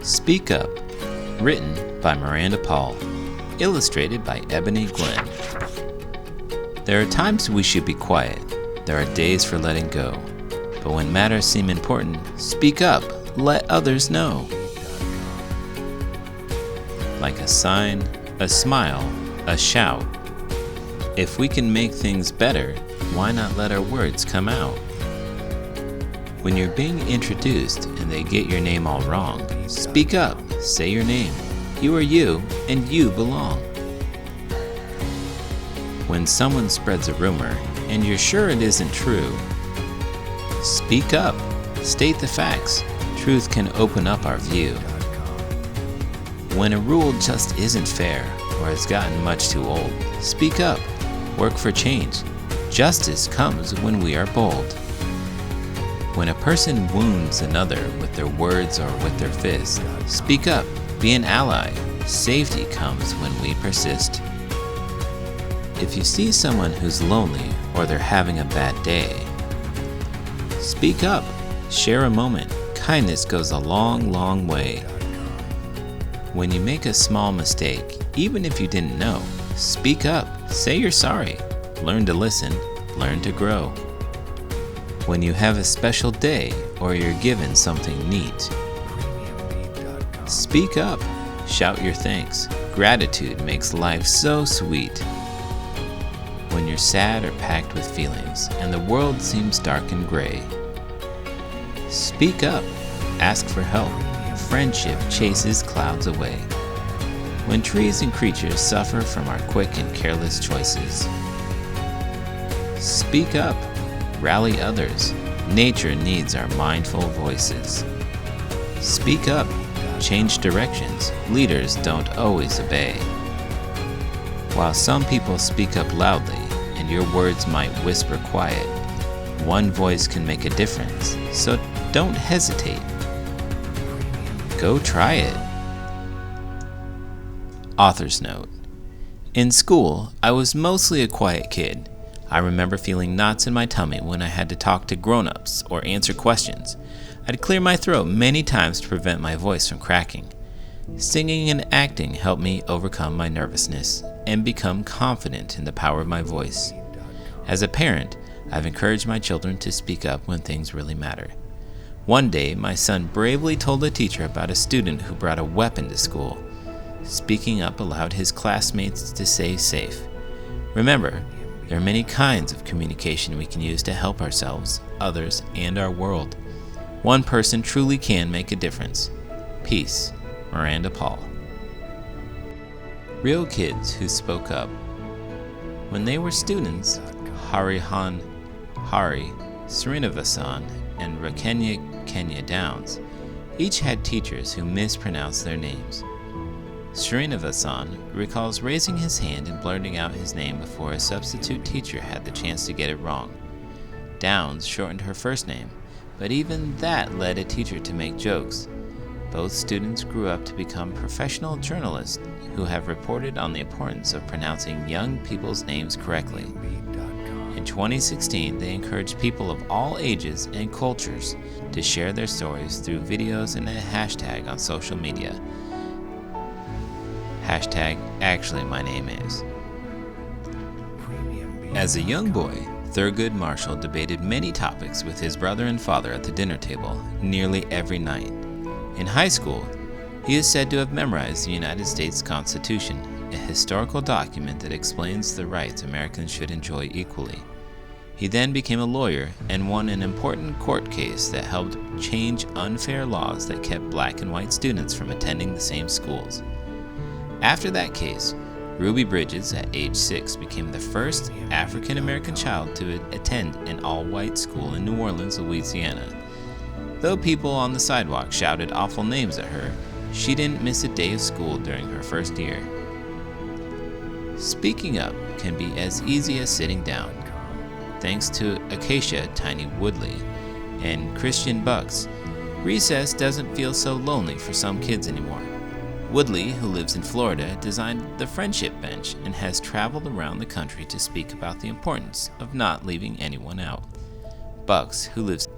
Speak Up, written by Miranda Paul, illustrated by Ebony Glenn. There are times we should be quiet. There are days for letting go. But when matters seem important, speak up. Let others know. Like a sign, a smile, a shout. If we can make things better, why not let our words come out? When you're being introduced and they get your name all wrong, speak up, say your name. You are you, and you belong. When someone spreads a rumor, and you're sure it isn't true, speak up, state the facts. Truth can open up our view. When a rule just isn't fair, or has gotten much too old, speak up, work for change. Justice comes when we are bold. When a person wounds another with their words or with their fists, speak up, be an ally. Safety comes when we persist. If you see someone who's lonely or they're having a bad day, speak up, share a moment. Kindness goes a long, long way. When you make a small mistake, even if you didn't know, speak up, say you're sorry. Learn to listen, learn to grow. When you have a special day or you're given something neat, speak up, shout your thanks. Gratitude makes life so sweet. When you're sad or packed with feelings and the world seems dark and gray, speak up, ask for help. Friendship chases clouds away. When trees and creatures suffer from our quick and careless choices, speak up, rally others. Nature needs our mindful voices. Speak up, change directions. Leaders don't always obey. While some people speak up loudly, and your words might whisper quiet, one voice can make a difference, so don't hesitate. Go try it. Author's note. In school, I was mostly a quiet kid. I remember feeling knots in my tummy when I had to talk to grown-ups or answer questions. I'd clear my throat many times to prevent my voice from cracking. Singing and acting helped me overcome my nervousness and become confident in the power of my voice. As a parent, I've encouraged my children to speak up when things really matter. One day, my son bravely told a teacher about a student who brought a weapon to school. Speaking up allowed his classmates to stay safe. Remember, there are many kinds of communication we can use to help ourselves, others, and our world. One person truly can make a difference. Peace, Miranda Paul. Real kids who spoke up. When they were students, Harihan Hari, Srinivasan, and Rakenya Kenya Downs each had teachers who mispronounced their names. Srinivasan recalls raising his hand and blurting out his name before a substitute teacher had the chance to get it wrong. Downs shortened her first name, but even that led a teacher to make jokes. Both students grew up to become professional journalists who have reported on the importance of pronouncing young people's names correctly. In 2016, they encouraged people of all ages and cultures to share their stories through videos and a hashtag on social media. Hashtag actually my name is. As a young boy, Thurgood Marshall debated many topics with his brother and father at the dinner table nearly every night. In high school, he is said to have memorized the United States Constitution, a historical document that explains the rights Americans should enjoy equally. He then became a lawyer and won an important court case that helped change unfair laws that kept black and white students from attending the same schools. After that case, Ruby Bridges, at age 6, became the first African American child to attend an all-white school in New Orleans, Louisiana. Though people on the sidewalk shouted awful names at her, she didn't miss a day of school during her first year. Speaking up can be as easy as sitting down. Thanks to Acacia Tiny Woodley and Christian Bucks, recess doesn't feel so lonely for some kids anymore. Woodley, who lives in Florida, designed the Friendship Bench and has traveled around the country to speak about the importance of not leaving anyone out. Bucks, who lives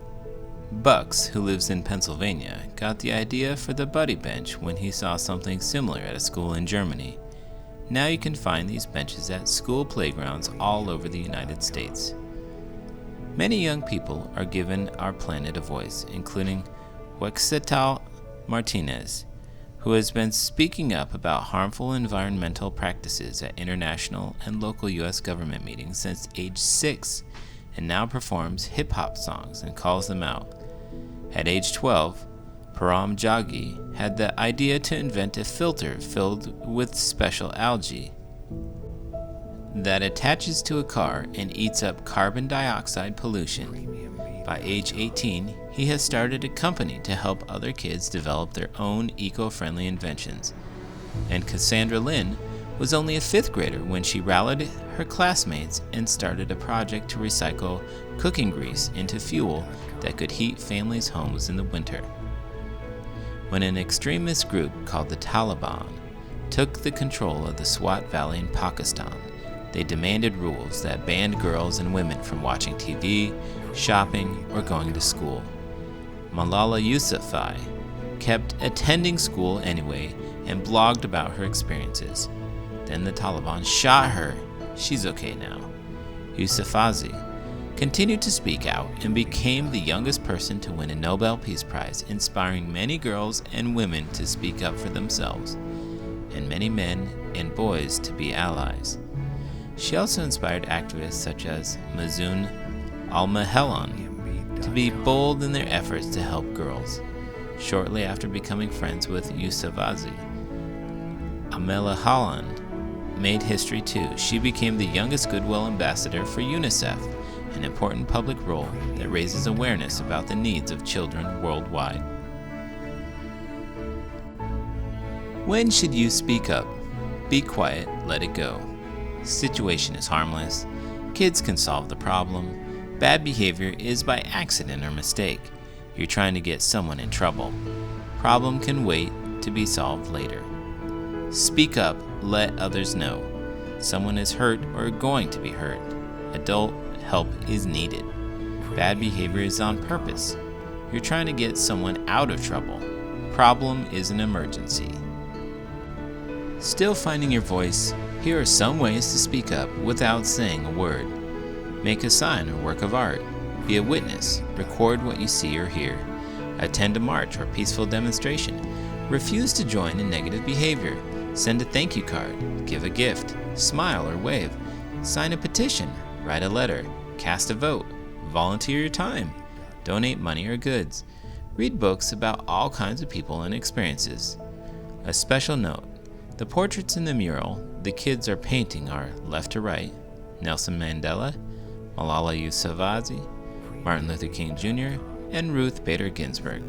Bucks, who lives in Pennsylvania, got the idea for the buddy bench when he saw something similar at a school in Germany. Now you can find these benches at school playgrounds all over the United States. Many young people are given our planet a voice, including Huexetal Martinez, who has been speaking up about harmful environmental practices at international and local U.S. government meetings since age 6, and now performs hip-hop songs and calls them out. At age 12, Param Jaggi had the idea to invent a filter filled with special algae that attaches to a car and eats up carbon dioxide pollution. By age 18, he has started a company to help other kids develop their own eco-friendly inventions. And Cassandra Lynn was only a 5th grader when she rallied her classmates and started a project to recycle cooking grease into fuel that could heat families' homes in the winter. When an extremist group called the Taliban took the control of the Swat Valley in Pakistan, they demanded rules that banned girls and women from watching TV, shopping, or going to school. Malala Yousafzai kept attending school anyway and blogged about her experiences. Then the Taliban shot her. She's okay now. Yousafzai continued to speak out and became the youngest person to win a Nobel Peace Prize, inspiring many girls and women to speak up for themselves, and many men and boys to be allies. She also inspired activists such as Mazoon Al-Mahellan to be bold in their efforts to help girls. Shortly after becoming friends with Yousafzai, Al-Mahellan made history too. She became the youngest Goodwill Ambassador for UNICEF, an important public role that raises awareness about the needs of children worldwide. When should you speak up? Be quiet, let it go. Situation is harmless. Kids can solve the problem. Bad behavior is by accident or mistake. You're trying to get someone in trouble. Problem can wait to be solved later. Speak up, let others know. Someone is hurt or going to be hurt. Adult help is needed. Bad behavior is on purpose. You're trying to get someone out of trouble. Problem is an emergency. Still finding your voice? Here are some ways to speak up without saying a word. Make a sign or work of art. Be a witness. Record what you see or hear. Attend a march or peaceful demonstration. Refuse to join in negative behavior. Send a thank you card. Give a gift. Smile or wave. Sign a petition. Write a letter. Cast a vote. Volunteer your time. Donate money or goods. Read books about all kinds of people and experiences. A special note. The portraits in the mural the kids are painting are left to right: Nelson Mandela, Malala Yousafzai, Martin Luther King Jr., and Ruth Bader Ginsburg.